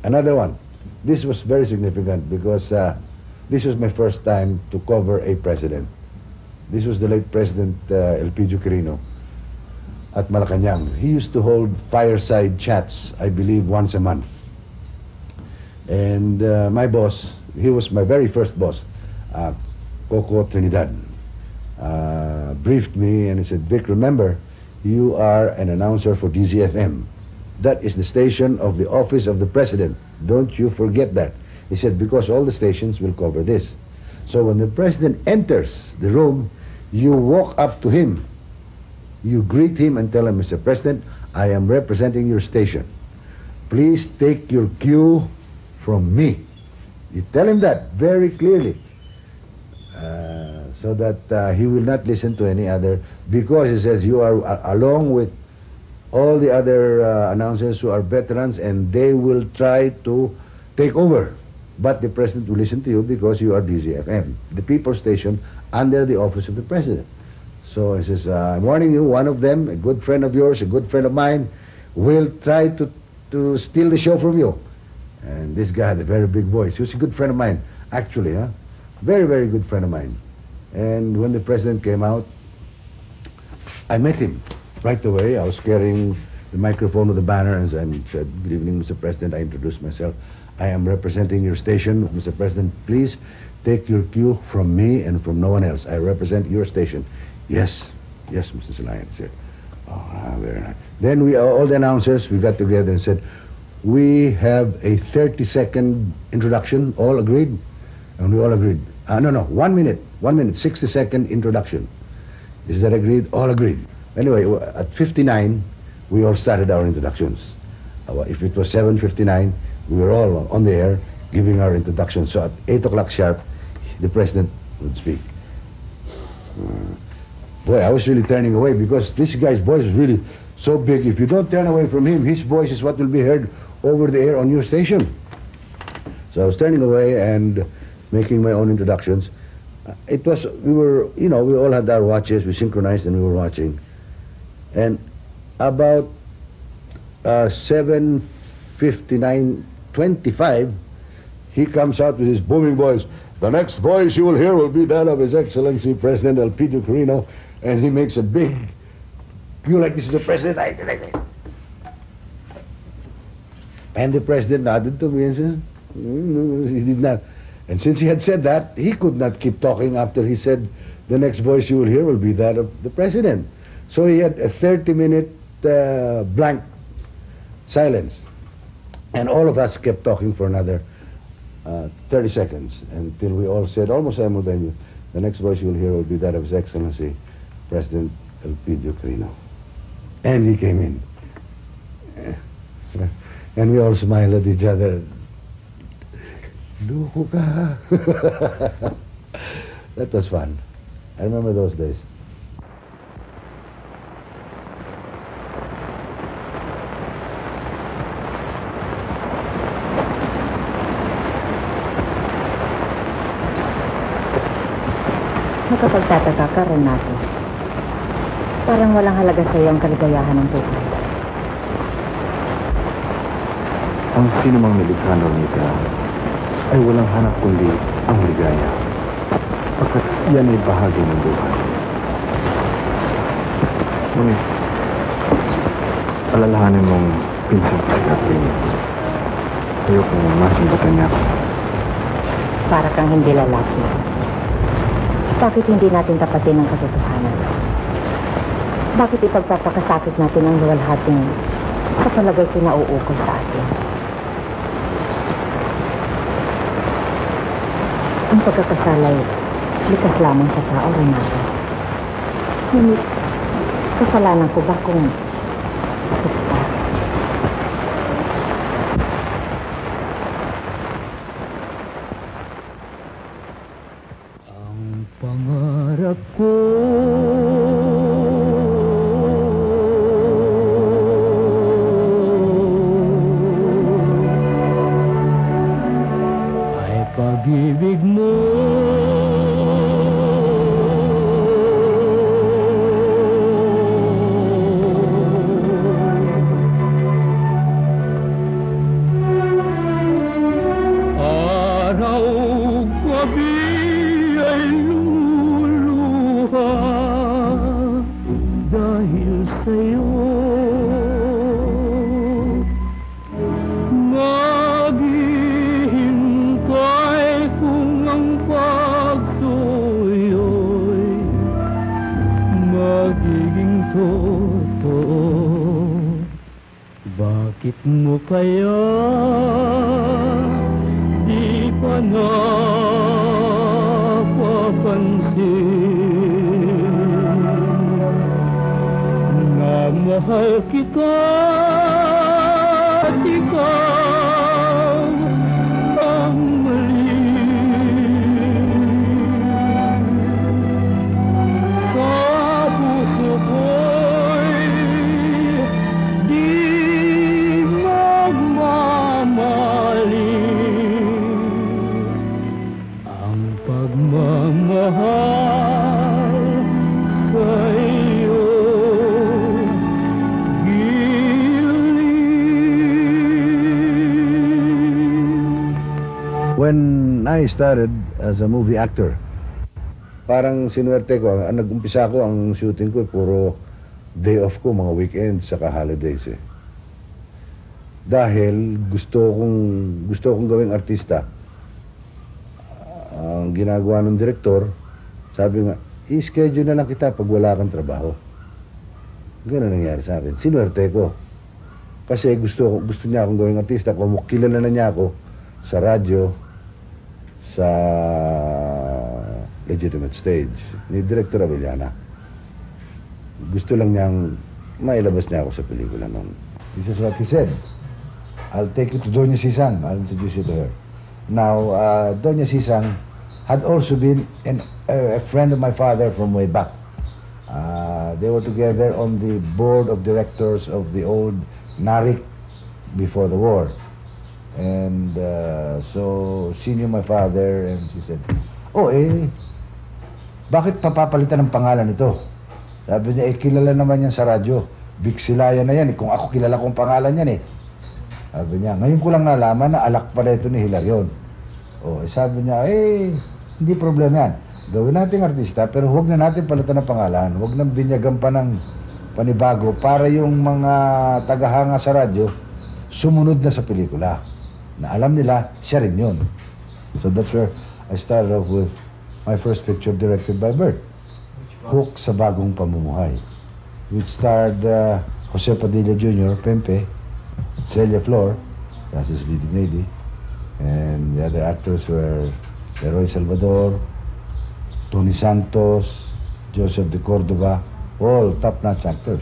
Another one. This was very significant because this was my first time to cover a president. This was the late President Elpidio Quirino at Malacanang. He used to hold fireside chats, I believe, once a month. And my boss, he was my very first boss, Coco Trinidad, briefed me and he said, Vic, remember, you are an announcer for DZFM. That is the station of the office of the president. Don't you forget that. He said, because all the stations will cover this. So when the president enters the room, you walk up to him, you greet him and tell him, Mr. President, I am representing your station. Please take your cue from me. You tell him that very clearly. So that he will not listen to any other, because he says you are along with all the other announcers who are veterans and they will try to take over. But the president will listen to you because you are DZFM, the people station under the office of the president. So he says, I'm warning you, one of them, a good friend of yours, a good friend of mine, will try to steal the show from you. And this guy had a very big voice. He was a good friend of mine, actually, huh? Very, very good friend of mine. And when the president came out, I met him right away. I was carrying the microphone with the banner and said, good evening, Mr. President. I introduced myself. I am representing your station. Mr. President, please take your cue from me and from no one else. I represent your station. Yes, yes, Mr. Silayan said. Oh, very nice. Then we, all the announcers, we got together and said, we have a 30-second introduction. All agreed? And we all agreed. No, 1 minute, 60-second introduction. Is that agreed? All agreed. Anyway, at 59, we all started our introductions. If it was 7:59, we were all on the air giving our introductions. So at 8 o'clock sharp, the president would speak. Boy, I was really turning away because this guy's voice is really so big. If you don't turn away from him, his voice is what will be heard over the air on your station. So I was turning away and making my own introductions. It was, we were, you know, we all had our watches, we synchronized and we were watching. And about 7:59:25, he comes out with his booming voice. The next voice you will hear will be that of His Excellency President Elpidio Quirino, and he makes a big cue like this to the president. And the president nodded to me and says, he did not. And since he had said that, he could not keep talking after he said, the next voice you will hear will be that of the president. So he had a 30-minute blank silence. And all of us kept talking for another 30 seconds until we all said, almost simultaneously, the next voice you will hear will be that of His Excellency President Elpidio Quirino. And he came in. And we all smiled at each other. Luko ka. That was fun. I remember those days. Nakapagtataka ka, Renato. Parang walang halaga sa iyo ang kaligayahan ng buhay. Ang sinumang nilikha ng Nita ay walang hanap kundi ang ligaya. Pagkat yan ay bahagi ng buhay. Ngunit, alalahanin mong pinsan kay Herky. Ayokong masumbatan niya ako. Para kang hindi lalaki. Bakit hindi natin tapatin ang katotohanan? Bakit ipagpapakasakit natin ang luwalhating sa palagay ko nauukol sa atin? Ang pagkakasal ay likas lamang sa tao, Renato. Ngunit, kasalanan ko ba kung gusto? Ang pangarap ko ay pag-ibig mo. mo kaya di pa napapansin na mahal kita at ikaw ang mali. Sa puso ko'y di magmamaling ang pagmamahal sa'yo. When I started as a movie actor, parang sinuwerte ko, nag-umpisa ko, ang shooting ko, puro day off ko, mga weekends, saka holidays eh. Dahil gusto kong gawing artista. Ang ginagawa ng direktor, sabi nga, i-schedule na lang kita pag wala kang trabaho. Gano'n nangyari sa akin. Sinuwerte ko. Kasi gusto niya akong gawing artista. Kilala na niya ako sa radyo, sa legitimate stage ni Director Avellana. Gusto lang niyang mailabas niya ako sa pelikula noon. This is what he said. I'll take you to Doña Sisang. I'll introduce you to her. Now, Doña Sisang had also been a friend of my father from way back. They were together on the board of directors of the old NARIC before the war. And so she knew my father and she said, "Oh bakit papapalitan ng pangalan ito?" Sabi niya, kilala naman yan sa radyo. Vic Silayan na yan. Kung ako kilala kong pangalan yan Sabi niya, ngayon ko lang nalaman na alak pala ito ni Hilarion. Sabi niya, hindi problema yan. Gawin natin artista, pero huwag na natin palitan ng pangalan. Huwag nang binyagan pa ng panibago para yung mga tagahanga sa radyo sumunod na sa pelikula. Na alam nila, siya rin yun. So that's where I started off with my first picture directed by Bert. Hook sa Bagong Pamumuhay. Which starred Jose Padilla Jr., Pempe, Celia Flor, that's his leading lady, and the other actors were Leroy Salvador, Tony Santos, Joseph de Cordova, all top-notch actors.